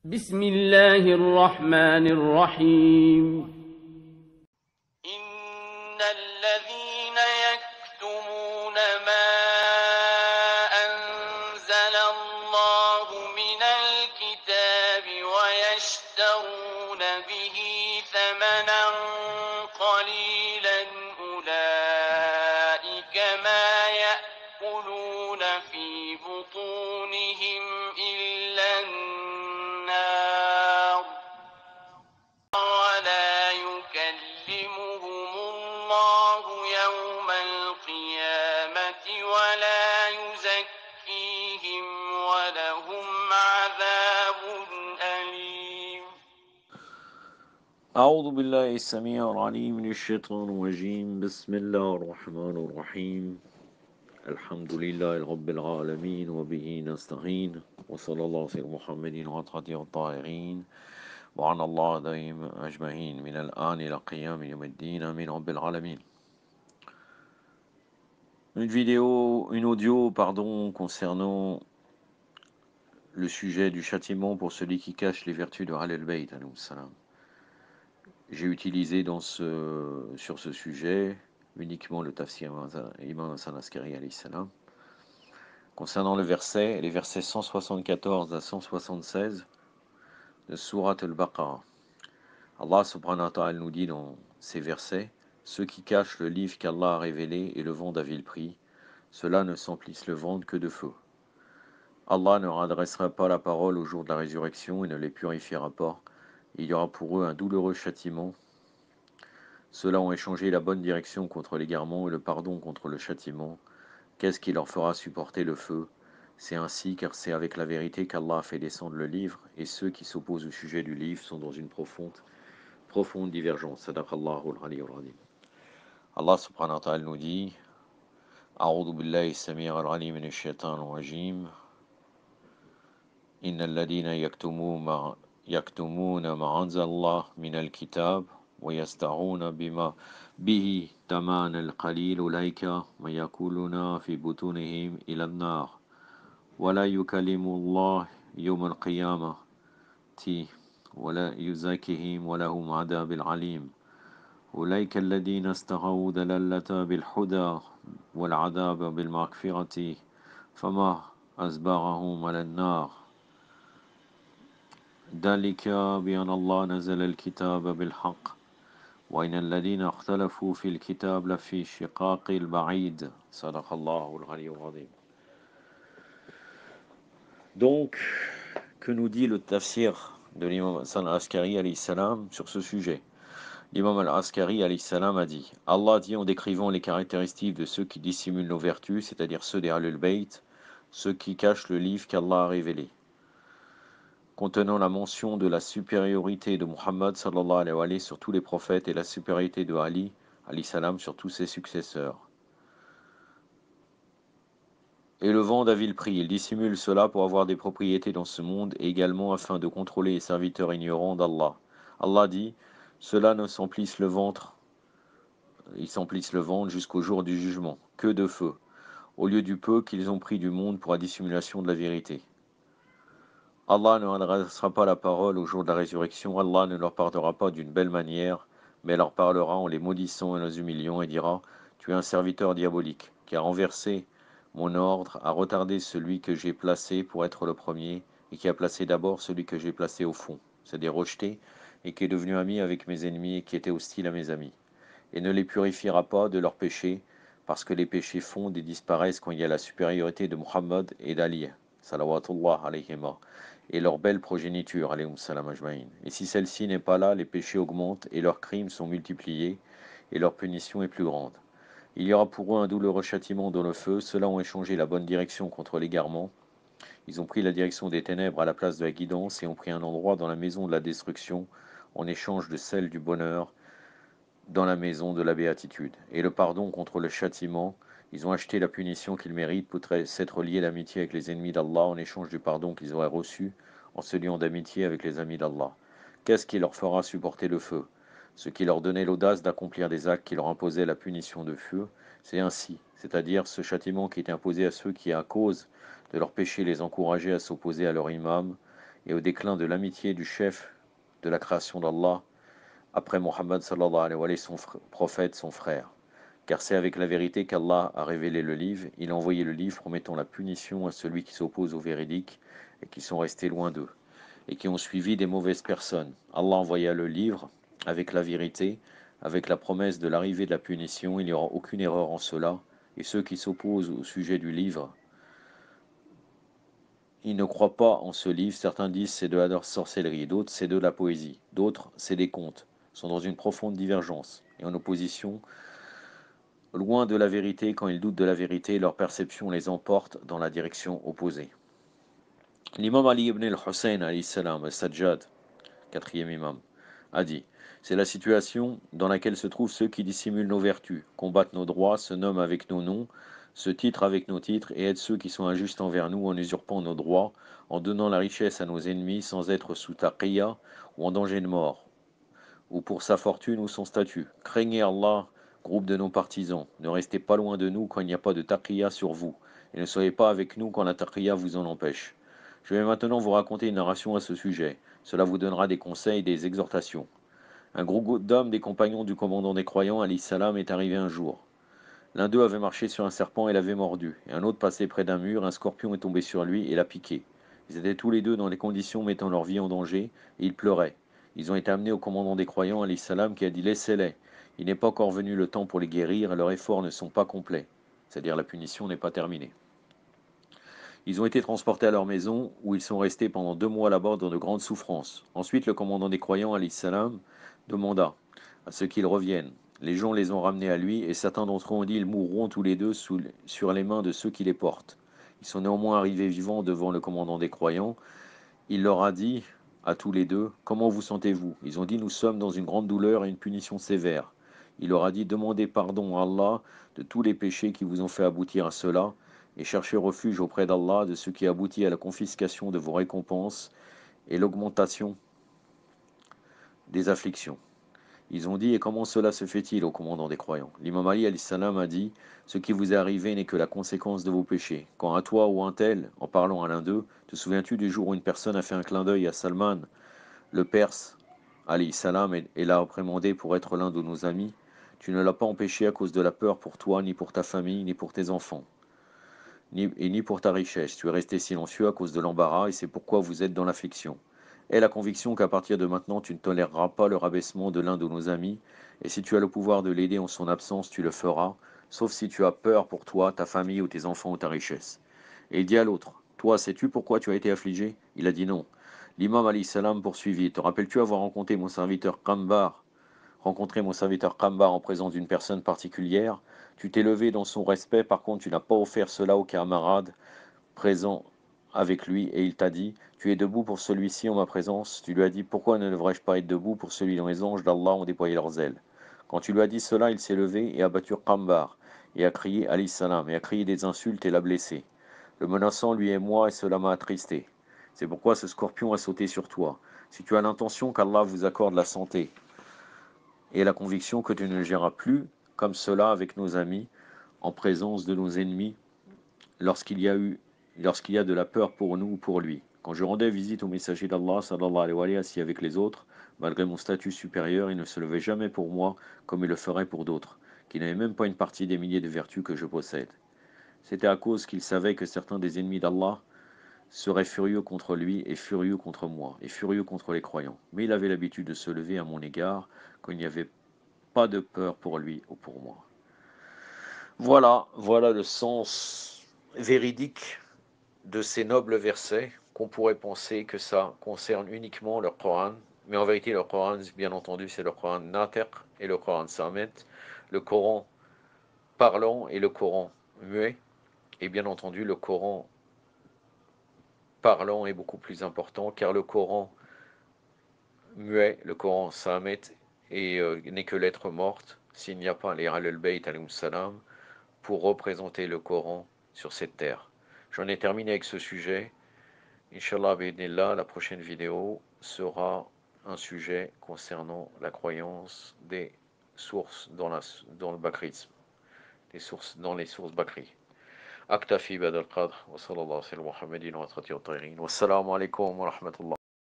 بسم الله الرحمن الرحيم إن الذين يكتمون ما أنزل الله من الكتاب ويشترون به ثمنا قليلا أولئك ما يأكلون في بطونهم إلا النار ولا يكلمهم الله يوم القيامة ولا يزكيهم ولهم عذاب أليم. أعوذ بالله السميع العليم من الشيطان الرجيم. بسم الله الرحمن الرحيم. الحمد لله رب العالمين وبه نستعين وصلى الله على محمد وعلى الطاهرين وعلى الله دائما أجمعين من الآن إلى قيام يوم الدين من رب العالمين. Une audio, concernant le sujet du châtiment pour celui qui cache les vertus de Ahl al-Bayt alayhi salam. J'ai utilisé sur ce sujet uniquement le tafsir Imam Hassan Askari alayhi salam. Concernant les versets 174 à 176 de Surat al-Baqarah. Allah subhanahu wa ta'ala nous dit dans ces versets: ceux qui cachent le livre qu'Allah a révélé et le vendent à vil prix, ceux-là ne s'emplissent le ventre que de feu. Allah ne redressera pas la parole au jour de la résurrection et ne les purifiera pas. Il y aura pour eux un douloureux châtiment. Ceux-là ont échangé la bonne direction contre l'égarement et le pardon contre le châtiment. Qu'est-ce qui leur fera supporter le feu? C'est ainsi, car c'est avec la vérité qu'Allah a fait descendre le livre, et ceux qui s'opposent au sujet du livre sont dans une profonde divergence. Sadaqallahu al-aliyyul azim. Allah subhanahu wa ta'ala nous dit: A'udhu billahi as-sami' al-alim minash shaitanir rajim. Innal ladina yaktumuna ma anzala Allah min al-kitab ويستعون بما به ثمن القليل أولئك ما يأكلون في بطونهم إلى النار ولا يكلم الله يوم القيامة ولا يزكيهم ولهم عذاب العليم أولئك الذين استغوا دلالة بالهدى والعذاب بالمغفرة فما أصبرهم على النار ذلك بأن الله نزل الكتاب بالحق وإن الذين اختلفوا في الكتاب لفي شقاق البعيد. صدق الله العلي العظيم. Donc, que nous dit le tafsir de l'imam Hassan al-Askari alayhi salam sur ce sujet? L'imam al-Askari alayhi salam a dit: Allah dit en décrivant les caractéristiques de ceux qui dissimulent nos vertus, c'est-à-dire ceux des Ahlul Bayt, ceux qui cachent le livre qu'Allah a révélé, contenant la mention de la supériorité de Muhammad sallallahu alayhi wa sallam sur tous les prophètes et la supériorité de Ali alayhi salam sur tous ses successeurs. Et le vendent à vil prix. Ils dissimulent cela pour avoir des propriétés dans ce monde et également afin de contrôler les serviteurs ignorants d'Allah. Allah dit: ceux-là ne s'emplissent le ventre, ils s'emplissent le ventre jusqu'au jour du jugement, que de feu, au lieu du peu qu'ils ont pris du monde pour la dissimulation de la vérité. Allah ne adressera pas la parole au jour de la résurrection. Allah ne leur parlera pas d'une belle manière, mais leur parlera en les maudissant et les humiliant et dira: tu es un serviteur diabolique, qui a renversé mon ordre, a retardé celui que j'ai placé pour être le premier, et qui a placé d'abord celui que j'ai placé au fond, c'est-à-dire rejeté, et qui est devenu ami avec mes ennemis et qui était hostile à mes amis. Et ne les purifiera pas de leurs péchés, parce que les péchés fondent et disparaissent quand il y a la supériorité de Muhammad et d'Ali, salawatullah alayhima, et leur belle progéniture, alayhum salam ajma'in. Et si celle-ci n'est pas là, les péchés augmentent et leurs crimes sont multipliés et leur punition est plus grande. Il y aura pour eux un douloureux châtiment dans le feu. Ceux-là ont échangé la bonne direction contre l'égarement. Ils ont pris la direction des ténèbres à la place de la guidance et ont pris un endroit dans la maison de la destruction en échange de celle du bonheur dans la maison de la béatitude. Et le pardon contre le châtiment. Ils ont acheté la punition qu'ils méritent pour s'être liés d'amitié avec les ennemis d'Allah en échange du pardon qu'ils auraient reçu en se liant d'amitié avec les amis d'Allah. Qu'est-ce qui leur fera supporter le feu? Ce qui leur donnait l'audace d'accomplir des actes qui leur imposaient la punition de feu, c'est ainsi, c'est-à-dire ce châtiment qui était imposé à ceux qui, à cause de leur péché, les encourageaient à s'opposer à leur imam et au déclin de l'amitié du chef de la création d'Allah, après Muhammad sallallahu alayhi wa sallam, son prophète, son frère. Car c'est avec la vérité qu'Allah a révélé le livre, il a envoyé le livre promettant la punition à celui qui s'oppose au véridique et qui sont restés loin d'eux, et qui ont suivi des mauvaises personnes. Allah envoya le livre avec la vérité, avec la promesse de l'arrivée de la punition, il n'y aura aucune erreur en cela, et ceux qui s'opposent au sujet du livre, ils ne croient pas en ce livre, certains disent c'est de la sorcellerie, d'autres c'est de la poésie, d'autres c'est des contes, sont dans une profonde divergence, et en opposition, loin de la vérité, quand ils doutent de la vérité, leur perception les emporte dans la direction opposée. L'imam Ali ibn al-Hussein, al-Sajjad, quatrième imam, a dit, c'est la situation dans laquelle se trouvent ceux qui dissimulent nos vertus, combattent nos droits, se nomment avec nos noms, se titrent avec nos titres et aident ceux qui sont injustes envers nous en usurpant nos droits, en donnant la richesse à nos ennemis sans être sous taqiyya ou en danger de mort, ou pour sa fortune ou son statut. Craignez Allah, groupe de nos partisans, ne restez pas loin de nous quand il n'y a pas de taqiyya sur vous, et ne soyez pas avec nous quand la taqiyya vous en empêche. Je vais maintenant vous raconter une narration à ce sujet. Cela vous donnera des conseils et des exhortations. Un groupe d'hommes des compagnons du commandant des croyants, alayhi salam, est arrivé un jour. L'un d'eux avait marché sur un serpent et l'avait mordu, et un autre passait près d'un mur, un scorpion est tombé sur lui et l'a piqué. Ils étaient tous les deux dans des conditions mettant leur vie en danger, et ils pleuraient. Ils ont été amenés au commandant des croyants, alayhi salam, qui a dit laissez-les. Il n'est pas encore venu le temps pour les guérir, et leurs efforts ne sont pas complets. C'est-à-dire la punition n'est pas terminée. Ils ont été transportés à leur maison, où ils sont restés pendant 2 mois là-bas dans de grandes souffrances. Ensuite, le commandant des croyants, alayhi salam, demanda à ce qu'ils reviennent. Les gens les ont ramenés à lui, et certains d'entre eux ont dit ils mourront tous les deux sur les mains de ceux qui les portent. Ils sont néanmoins arrivés vivants devant le commandant des croyants. Il leur a dit à tous les deux, comment vous sentez-vous? Ils ont dit nous sommes dans une grande douleur et une punition sévère. Il leur a dit demandez pardon à Allah de tous les péchés qui vous ont fait aboutir à cela, et cherchez refuge auprès d'Allah de ce qui aboutit à la confiscation de vos récompenses et l'augmentation des afflictions. Ils ont dit, et comment cela se fait-il au commandant des croyants? L'imam Ali salam a dit, ce qui vous est arrivé n'est que la conséquence de vos péchés. Quand à toi ou un tel, en parlant à l'un d'eux, te souviens-tu du jour où une personne a fait un clin d'œil à Salman, le Perse, salam, et l'a réprimandé pour être l'un de nos amis? Tu ne l'as pas empêché à cause de la peur pour toi, ni pour ta famille, ni pour tes enfants, ni pour ta richesse. Tu es resté silencieux à cause de l'embarras, et c'est pourquoi vous êtes dans l'affliction. Aie la conviction qu'à partir de maintenant, tu ne toléreras pas le rabaissement de l'un de nos amis, et si tu as le pouvoir de l'aider en son absence, tu le feras, sauf si tu as peur pour toi, ta famille ou tes enfants ou ta richesse. Et il dit à l'autre, toi, sais-tu pourquoi tu as été affligé? Il a dit non. L'imam Ali salam poursuivit, te rappelles-tu avoir rencontré mon serviteur Qambar en présence d'une personne particulière? Tu t'es levé dans son respect, par contre tu n'as pas offert cela aux camarades présents avec lui, et il t'a dit, tu es debout pour celui-ci en ma présence. Tu lui as dit, pourquoi ne devrais-je pas être debout pour celui dont les anges d'Allah ont déployé leurs ailes? Quand tu lui as dit cela, il s'est levé et a battu Qambar, et a crié alayhi salam, et a crié des insultes et l'a blessé, le menaçant lui et moi, et cela m'a attristé. C'est pourquoi ce scorpion a sauté sur toi. Si tu as l'intention qu'Allah vous accorde la santé et la conviction que tu ne géreras plus comme cela avec nos amis, en présence de nos ennemis, lorsqu'il y a de la peur pour nous ou pour lui. Quand je rendais visite au messager d'Allah, sallallahu alayhi wa sallam, assis avec les autres, malgré mon statut supérieur, il ne se levait jamais pour moi comme il le ferait pour d'autres, qui n'avaient même pas une partie des milliers de vertus que je possède. C'était à cause qu'il savait que certains des ennemis d'Allah seraient furieux contre lui et furieux contre moi, et furieux contre les croyants. Mais il avait l'habitude de se lever à mon égard quand il n'y avait pas de peur pour lui ou pour moi. Voilà le sens véridique de ces nobles versets, qu'on pourrait penser que ça concerne uniquement le Coran, mais en vérité le Coran, bien entendu, c'est le Coran Natiq et le Coran Samet, le Coran parlant et le Coran muet, et bien entendu le Coran parlant est beaucoup plus important, car le Coran muet, le Coran Samet, n'est que lettre morte, s'il n'y a pas les Ahlul Bayt alayhim salam, pour représenter le Coran sur cette terre. J'en ai terminé avec ce sujet. Inch'Allah, la prochaine vidéo sera un sujet concernant la croyance des sources dans le bakrisme, dans les sources bakri. أكتفي بهذا القدر وصلى الله وسلم على محمد وأسرته الطاهرين والسلام عليكم ورحمة الله.